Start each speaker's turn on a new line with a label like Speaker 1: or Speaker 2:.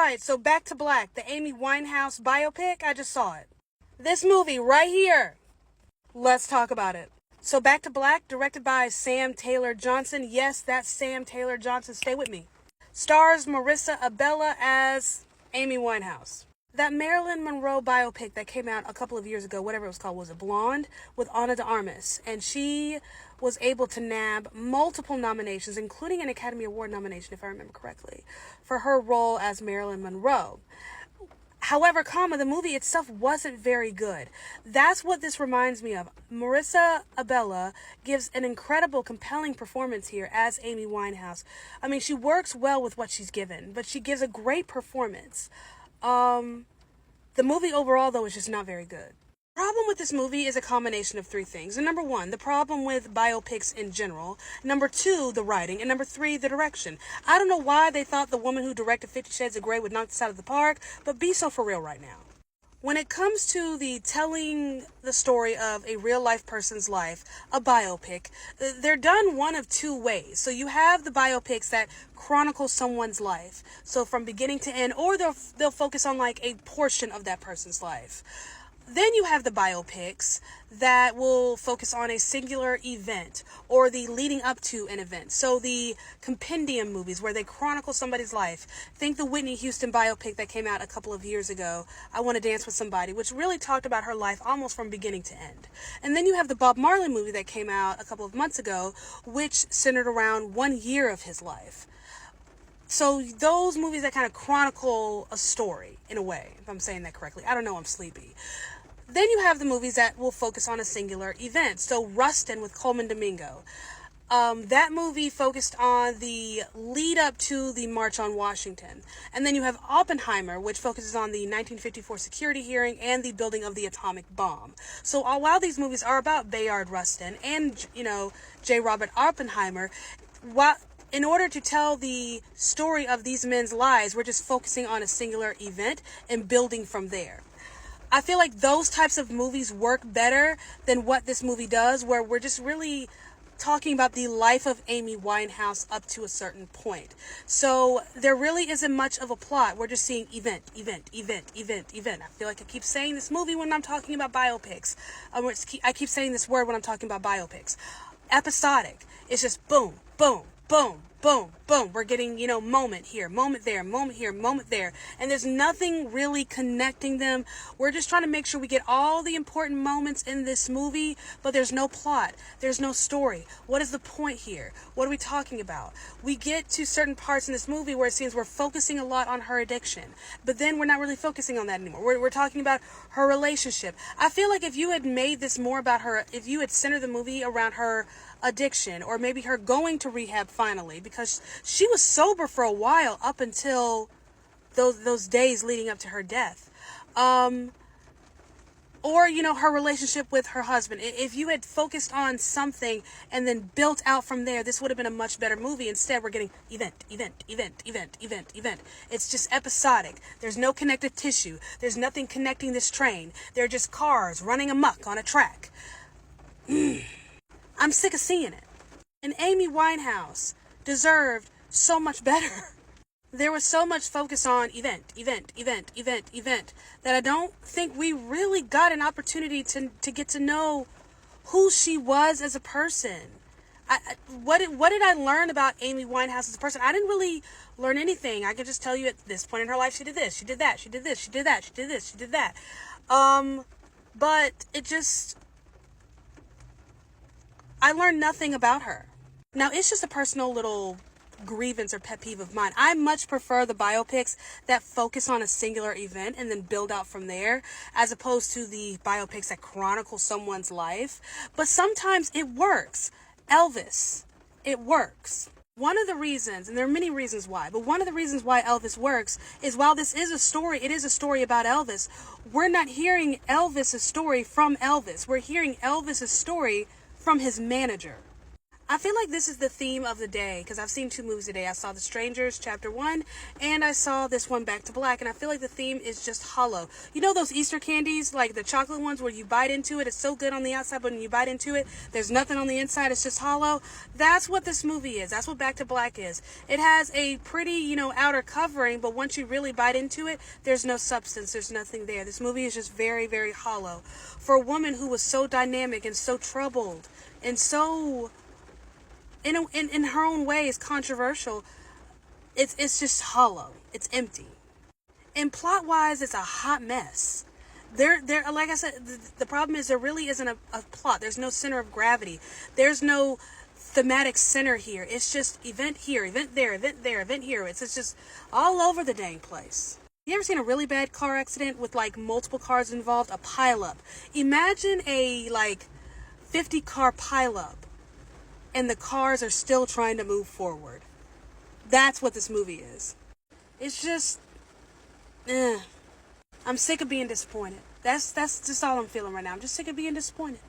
Speaker 1: Alright, so Back to Black, the Amy Winehouse biopic, I just saw it. This movie right here. Let's talk about it. So Back to Black, directed by Sam Taylor Johnson. Yes, that's Sam Taylor Johnson. Stay with me. Stars Marissa Abela as Amy Winehouse. That Marilyn Monroe biopic that came out a couple of years ago, whatever it was called, was it Blonde? With Ana de Armas. And she was able to nab multiple nominations, including an Academy Award nomination, if I remember correctly, for her role as Marilyn Monroe. However, the movie itself wasn't very good. That's what this reminds me of. Marissa Abela gives an incredible, compelling performance here as Amy Winehouse. I mean, she works well with what she's given, but she gives a great performance. The movie overall, though, is just not very good. The problem with this movie is a combination of three things. And number one, the problem with biopics in general. Number two, the writing. And number three, the direction. I don't know why they thought the woman who directed 50 Shades of Grey would knock this out of the park, but be so for real right now. When it comes to the telling the story of a real-life person's life, a biopic, they're done one of two ways. So you have the biopics that chronicle someone's life, so from beginning to end, or they'll focus on like a portion of that person's life. Then you have the biopics that will focus on a singular event or the leading up to an event. So the compendium movies where they chronicle somebody's life. Think the Whitney Houston biopic that came out a couple of years ago, I Want to Dance with Somebody, which really talked about her life almost from beginning to end. And then you have the Bob Marley movie that came out a couple of months ago, which centered around 1 year of his life. So those movies that kind of chronicle a story, in a way, if I'm saying that correctly. I don't know, I'm sleepy. Then you have the movies that will focus on a singular event. So Rustin with Coleman Domingo. That movie focused on the lead up to the March on Washington. And then you have Oppenheimer, which focuses on the 1954 security hearing and the building of the atomic bomb. So while these movies are about Bayard Rustin and, J. Robert Oppenheimer, in order to tell the story of these men's lives, we're just focusing on a singular event and building from there. I feel like those types of movies work better than what this movie does, where we're just really talking about the life of Amy Winehouse up to a certain point. So there really isn't much of a plot. We're just seeing event. I feel like I keep saying this movie when I'm talking about biopics. I keep saying this word when I'm talking about biopics. Episodic. It's just boom, boom, boom, boom, boom. We're getting, moment here, moment there, moment here, moment there. And there's nothing really connecting them. We're just trying to make sure we get all the important moments in this movie, but there's no plot. There's no story. What is the point here? What are we talking about? We get to certain parts in this movie where it seems we're focusing a lot on her addiction, but then we're not really focusing on that anymore. We're talking about her relationship. I feel like if you had made this more about her, if you had centered the movie around her addiction, or maybe her going to rehab finally, because she was sober for a while up until those days leading up to her death, or her relationship with her husband. If you had focused on something and then built out from there, this would have been a much better movie. Instead, we're getting event. It's just episodic. There's no connective tissue. There's nothing connecting this train. They're just cars running amok on a track. I'm sick of seeing it. And Amy Winehouse deserved so much better. There was so much focus on event, that I don't think we really got an opportunity to get to know who she was as a person. What did I learn about Amy Winehouse as a person? I didn't really learn anything. I could just tell you at this point in her life, she did this, she did that, she did this, she did that, she did this, she did that. But it just... I learned nothing about her. Now, it's just a personal little grievance or pet peeve of mine. I much prefer the biopics that focus on a singular event and then build out from there, as opposed to the biopics that chronicle someone's life. But sometimes it works. Elvis, it works. One of the reasons, and there are many reasons why, but one of the reasons why Elvis works is while this is a story, it is a story about Elvis, we're not hearing Elvis' story from Elvis. We're hearing Elvis' story from his manager. I feel like this is the theme of the day because I've seen two movies today. I saw The Strangers, Chapter 1, and I saw this one, Back to Black, and I feel like the theme is just hollow. You know those Easter candies, like the chocolate ones where you bite into it, it's so good on the outside, but when you bite into it, there's nothing on the inside, it's just hollow? That's what this movie is. That's what Back to Black is. It has a pretty, outer covering, but once you really bite into it, there's no substance, there's nothing there. This movie is just very, very hollow. For a woman who was so dynamic and so troubled and so in her own way is controversial, it's just hollow. It's empty. And plot wise, it's a hot mess. There like I said, the problem is there really isn't a plot. There's no center of gravity. There's no thematic center here. It's just event here, event there, event there, event here. It's just all over the dang place. You ever seen a really bad car accident with like multiple cars involved? A pileup. Imagine a 50 car pileup and the cars are still trying to move forward. That's what this movie is. It's just, I'm sick of being disappointed. That's just all I'm feeling right now. I'm just sick of being disappointed.